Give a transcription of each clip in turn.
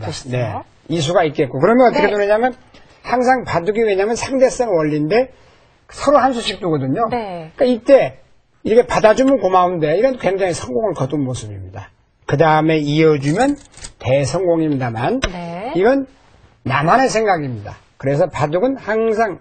보시죠. 네. 이수가 있겠고. 그러면 어떻게 네. 되느냐면 항상 바둑이 왜냐면 상대성 원리인데 서로 한 수씩 두거든요. 네. 그러니까 이때 이렇게 받아주면 고마운데 이건 굉장히 성공을 거둔 모습입니다. 그 다음에 이어주면 대성공입니다만 네. 이건 나만의 생각입니다. 그래서 바둑은 항상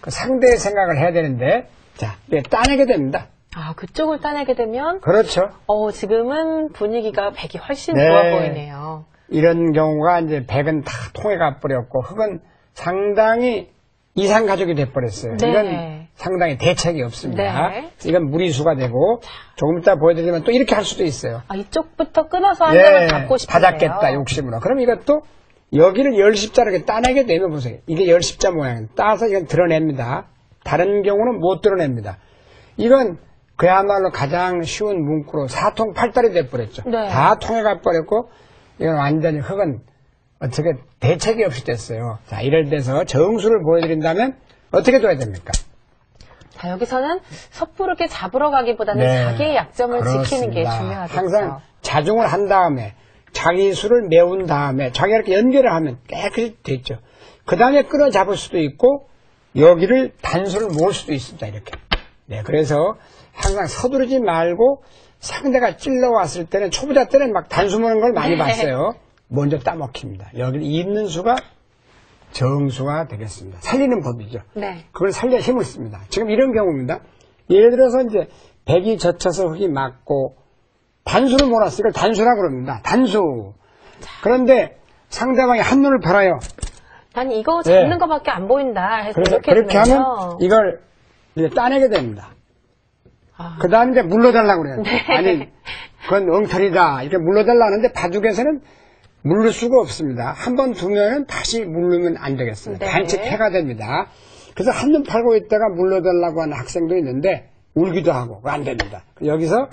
그 상대의 생각을 해야 되는데 자, 따내게 됩니다. 아, 그쪽을 따내게 되면 그렇죠. 지금은 분위기가 백이 훨씬 네. 좋아 보이네요. 이런 경우가 이제 백은 다 통해가 버렸고 흑은 상당히 이상 가족이 돼버렸어요. 네. 이건 상당히 대책이 없습니다. 네. 이건 무리수가 되고 조금 이따 보여드리면 또 이렇게 할 수도 있어요. 아, 이쪽부터 끊어서 한 장을 잡고 싶은데요. 받았겠다 욕심으로. 그럼 이것도 여기를 열십자로 이렇게 따내게 되면 보세요. 이게 열십자 모양. 따서 이건 드러냅니다. 다른 경우는 못 드러냅니다. 이건 그야말로 가장 쉬운 문구로 사통팔달이 돼버렸죠. 네. 다 통해가 버렸고 이건 완전히 흑은 어떻게 대책이 없이 됐어요. 자, 이럴 때서 정수를 보여드린다면 어떻게 둬야 됩니까? 자, 여기서는 섣부르게 잡으러 가기보다는 네, 자기의 약점을 그렇습니다. 지키는 게 중요하겠죠. 항상 자중을 한 다음에 자기 수를 메운 다음에 자기가 이렇게 연결을 하면 깨끗이 됐죠. 그 다음에 끌어 잡을 수도 있고 여기를 단수를 모을 수도 있습니다. 이렇게. 네, 그래서 항상 서두르지 말고 상대가 찔러왔을 때는 초보자 때는 막 단수 모는 걸 많이 봤어요. 먼저 따먹힙니다. 여기를 잇는 수가 정수가 되겠습니다. 살리는 법이죠. 네. 그걸 살려 힘을 씁니다. 지금 이런 경우입니다. 예를 들어서 이제 백이 젖혀서 흑이 맞고 단수를 몰았어요. 이걸 단수라고 그럽니다. 단수. 그런데 상대방이 한눈을 팔아요. 난 이거 잡는 네. 것밖에 안 보인다 해서 그래서 이렇게 그렇게 되면요. 하면 이걸 이제 따내게 됩니다. 아. 그 다음에 이제 물러달라고 그래요. 네. 아니, 그건 엉터리다. 이렇게 물러달라 하는데 바둑에서는 물를 수가 없습니다. 한 번 두면은 다시 물르면 안 되겠습니다. 네. 반칙해가 됩니다. 그래서 한눈 팔고 있다가 물러달라고 하는 학생도 있는데 울기도 하고 안 됩니다. 여기서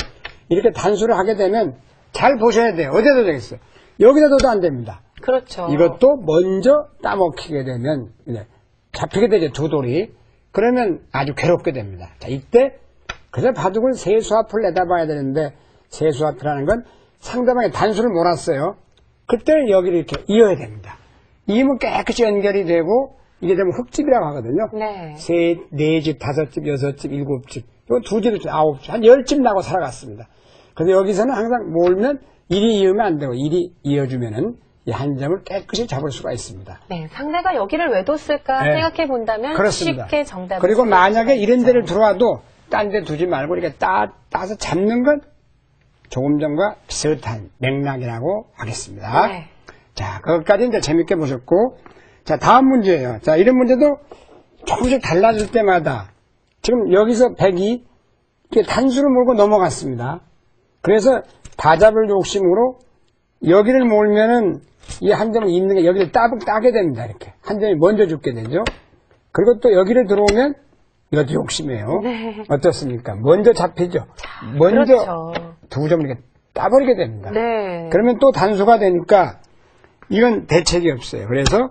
이렇게 단수를 하게 되면 잘 보셔야 돼요. 어디다 되겠어요? 여기다 둬도 안 됩니다. 그렇죠. 이것도 먼저 따먹히게 되면 잡히게 되죠. 두 돌이. 그러면 아주 괴롭게 됩니다. 자, 이때 그래서 바둑은 세수앞을 내다봐야 되는데 세수앞이라는 건 상대방의 단수를 몰았어요. 그때는 여기를 이렇게 이어야 됩니다. 이으면 깨끗이 연결이 되고 이게 되면 흑집이라고 하거든요. 네. 셋, 네 집, 다섯 집, 여섯 집, 일곱 집, 이건 두 집, 아홉 집, 한 10집 나고 살아갔습니다. 그래서 여기서는 항상 몰면 일이 이으면 안 되고 일이 이어주면은 이 한 점을 깨끗이 잡을 수가 있습니다. 네, 상대가 여기를 왜 뒀을까 네. 생각해 본다면 그렇습니다. 쉽게 정답을 그리고 찾을 만약에 수가 이런 있죠. 데를 들어와도 딴 데 두지 말고 이렇게 따서 잡는 건 조금 전과 비슷한 맥락이라고 하겠습니다. 네. 자, 그것까지 이제 재밌게 보셨고, 자, 다음 문제예요. 자, 이런 문제도 조금씩 달라질 때마다 지금 여기서 백이 이렇게 단수를 몰고 넘어갔습니다. 그래서 다 잡을 욕심으로 여기를 몰면은 이 한 점을 있는 게 여기를 따게 됩니다. 이렇게. 한 점이 먼저 죽게 되죠. 그리고 또 여기를 들어오면 이것도 욕심이에요. 네. 어떻습니까? 먼저 잡히죠. 먼저 그렇죠. 두 점을 이렇게 따버리게 됩니다. 네. 그러면 또 단수가 되니까 이건 대책이 없어요. 그래서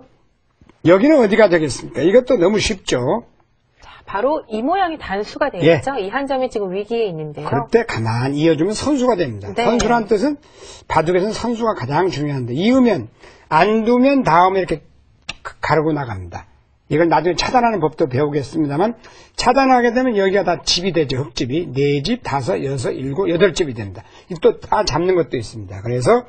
여기는 어디가 되겠습니까? 이것도 너무 쉽죠. 바로 이 모양이 단수가 되겠죠. 이 한 점이 지금 위기에 있는데요. 그럴 때 가만히 이어주면 선수가 됩니다. 네. 선수란 뜻은 바둑에서는 선수가 가장 중요한데 이으면 안 두면 다음에 이렇게 가르고 나갑니다. 이걸 나중에 차단하는 법도 배우겠습니다만 차단하게 되면 여기가 다 집이 되죠. 흑집이. 4집, 5, 6, 7, 8집이 됩니다. 또 다 잡는 것도 있습니다. 그래서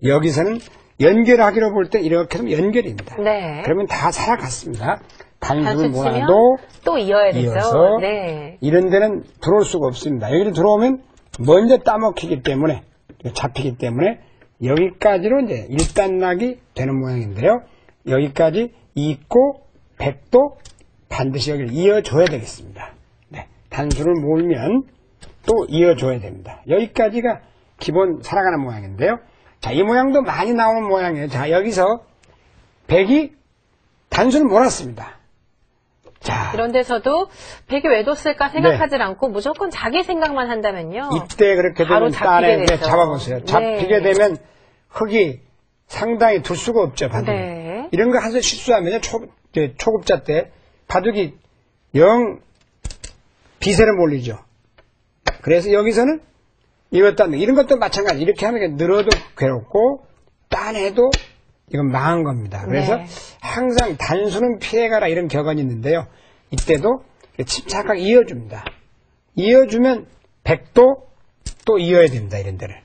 여기서는 연결하기로 볼 때 이렇게 하면 연결입니다. 네. 그러면 다 살아갔습니다. 단수를 단수 치면 몰아도 또 이어야 되죠. 이어서 네. 이런 데는 들어올 수가 없습니다. 여기를 들어오면 먼저 따먹히기 때문에 잡히기 때문에 여기까지로 이제 일단락이 되는 모양인데요. 여기까지 있고 백도 반드시 여기를 이어줘야 되겠습니다. 네. 단수를 몰면 또 이어줘야 됩니다. 여기까지가 기본 살아가는 모양인데요. 자, 이 모양도 많이 나오는 모양이에요. 자, 여기서 백이 단수를 몰았습니다. 자, 이런 데서도 백이 왜 뒀을까 생각하지 않고 무조건 자기 생각만 한다면요. 이때 그렇게 바로 되면 잡히게 딴에 되죠. 잡아보세요. 잡히게 네. 되면 흑이 상당히 둘 수가 없죠, 바둑이. 네. 이런 거 한번 실수하면요, 초급자 때 바둑이 영 비세를 몰리죠. 그래서 여기서는 이것도 안 돼. 이런 것도 마찬가지. 이렇게 하면 늘어도 괴롭고 딴해도 이건 망한 겁니다. 그래서 네. 항상 단수는 피해가라 이런 격언이 있는데요. 이때도 침착하게 이어줍니다. 이어주면 100도 또 이어야 됩니다. 이런 데를.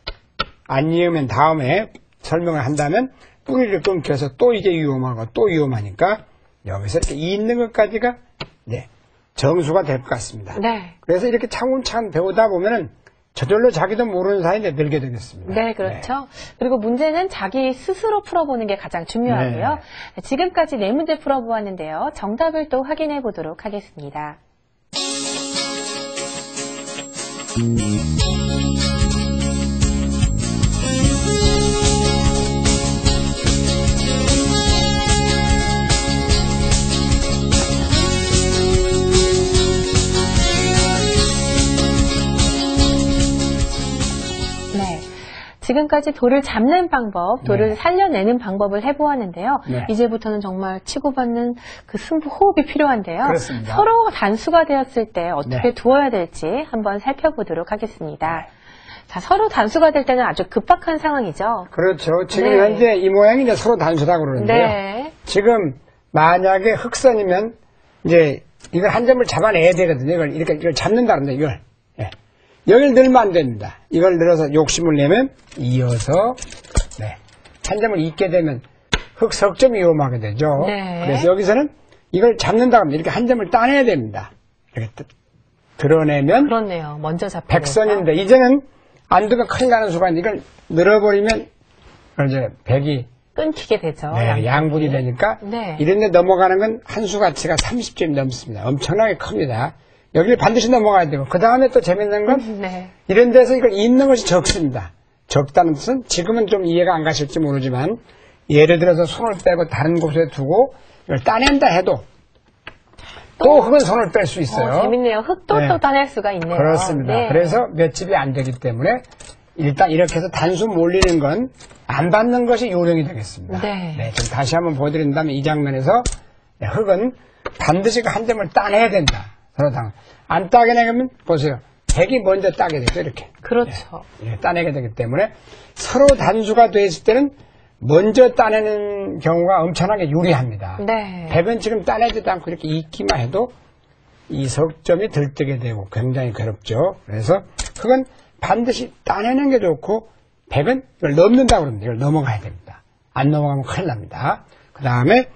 안 이으면 다음에 설명을 한다면 뿌리를 끊겨서 또 이게 위험하고 또 위험하니까 여기서 이렇게 있는 것까지가 네, 정수가 될 것 같습니다. 네. 그래서 이렇게 차근차근 배우다 보면은 저절로 자기도 모르는 사이에 늘게 되겠습니다. 네, 그렇죠. 그리고 문제는 자기 스스로 풀어보는 게 가장 중요하고요. 지금까지 네 문제 풀어보았는데요. 정답을 또 확인해 보도록 하겠습니다. 지금까지 돌을 잡는 방법, 돌을 네. 살려내는 방법을 해보았는데요. 네. 이제부터는 정말 치고받는 그 승부 호흡이 필요한데요. 그렇습니다. 서로 단수가 되었을 때 어떻게 네. 두어야 될지 한번 살펴보도록 하겠습니다. 자, 서로 단수가 될 때는 아주 급박한 상황이죠. 그렇죠. 지금 네. 현재 이 모양이 이제 서로 단수라고 그러는데요. 네. 지금 만약에 흑선이면 이제 이걸 한 점을 잡아내야 되거든요. 이걸 잡는다 그러는데 이걸. 예. 여기를 늘면 안 됩니다. 이걸 늘어서 욕심을 내면 이어서 네. 한 점을 잇게 되면 흑석점이 위험하게 되죠. 네. 그래서 여기서는 이걸 잡는다 그러면 이렇게 한 점을 따내야 됩니다. 이렇게 드러내면 그렇네요. 먼저 잡히는 백선인데 이제는 안 두면 큰일 나는 수가 있는데 이걸 늘어버리면 이제 백이 끊기게 되죠. 네, 양분이 되니까 네. 이런 데 넘어가는 건 한 수 가치가 30점이 넘습니다. 엄청나게 큽니다. 여기를 반드시 넘어가야 되고 그 다음에 또 재밌는 건 네. 이런 데서 이걸 잇는 것이 적습니다. 적다는 뜻은 지금은 좀 이해가 안 가실지 모르지만 예를 들어서 손을 빼고 다른 곳에 두고 이걸 따낸다 해도 또 흙은 손을 뺄 수 있어요. 재밌네요. 흙도 네. 또 따낼 수가 있네요. 그렇습니다. 네. 그래서 몇 집이 안 되기 때문에 일단 이렇게 해서 단수 몰리는 건 안 받는 것이 요령이 되겠습니다. 네. 좀 다시 한번 보여드린다면 이 장면에서 흙은 반드시 그 한 점을 따내야 된다. 서로 안 따내면 보세요. 백이 먼저 따게 되죠. 이렇게. 그렇죠. 네, 따내게 되기 때문에 서로 단수가 됐을 때는 먼저 따내는 경우가 엄청나게 유리합니다. 네. 백은 지금 따내지도 않고 이렇게 있기만 해도 이 석점이 들뜨게 되고 굉장히 괴롭죠. 그래서 흙은 반드시 따내는 게 좋고 백은 이걸 넘는다고 그럽니다. 이걸 넘어가야 됩니다. 안 넘어가면 큰일 납니다. 그 다음에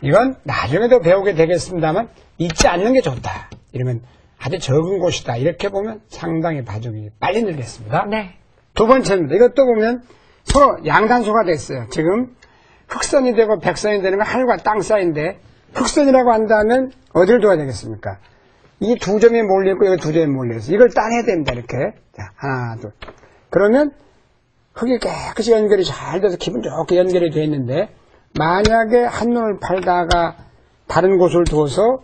이건 나중에도 배우게 되겠습니다만 잊지 않는 게 좋다. 이러면 아주 적은 곳이다. 이렇게 보면 상당히 바둑이 빨리 늘겠습니다. 네. 두 번째입니다. 이것도 보면 서로 양단수가 됐어요. 지금 흑선이 되고 백선이 되는 건 하늘과 땅 사이인데 흑선이라고 한다면 어디를 둬야 되겠습니까? 이 두 점이 몰려있고 여기 두 점이 몰려있어요. 이걸 따내야 됩니다. 이렇게. 자, 하나, 둘. 그러면 흙이 깨끗이 연결이 잘 돼서 기분 좋게 연결이 되어 있는데 만약에 한눈을 팔다가 다른 곳을 둬서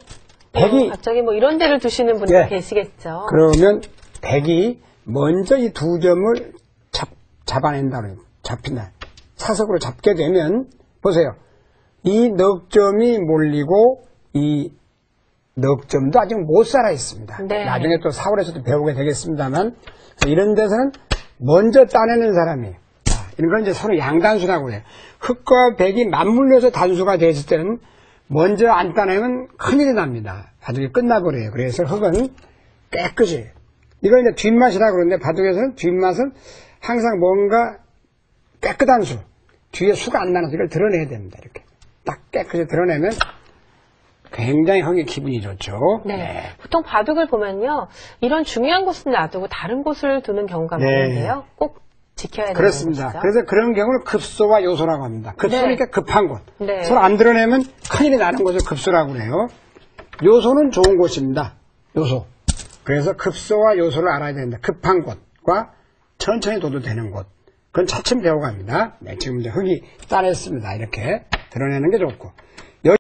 백이 갑자기 뭐 이런 데를 두시는 분들 네. 계시겠죠. 그러면 백이 먼저 이 두 점을 잡아낸다 그래요. 잡힌다. 사석으로 잡게 되면 보세요. 이 넉점이 몰리고 이 넉점도 아직 못 살아 있습니다. 네. 나중에 또 사월에서도 배우게 되겠습니다만 이런 데서는 먼저 따내는 사람이 이런 건 이제 서로 양단수라고 해요. 흙과 백이 맞물려서 단수가 됐을 때는 먼저 안 따내면 큰일이 납니다. 바둑이 끝나버려요. 그래서 흙은 깨끗이 이걸 이제 뒷맛이라고 그러는데 바둑에서는 뒷맛은 항상 뭔가 깨끗한 수 뒤에 수가 안 나서 이걸 드러내야 됩니다. 이렇게 딱 깨끗이 드러내면 굉장히 흙이 기분이 좋죠. 네. 보통 바둑을 보면요. 이런 중요한 곳은 놔두고 다른 곳을 두는 경우가 네. 많은데요. 꼭 지켜야 되는 그렇습니다. 것이죠. 그래서 그런 경우를 급소와 요소라고 합니다. 급소니까 네. 급한 곳. 네. 서로 안 드러내면 큰일이 나는 것을 급소라고 그래요. 요소는 좋은 곳입니다. 요소. 그래서 급소와 요소를 알아야 된다. 급한 곳과 천천히 둬도 되는 곳. 그건 차츰 배워갑니다. 네, 지금 이제 흙이 따냈습니다. 이렇게 드러내는 게 좋고.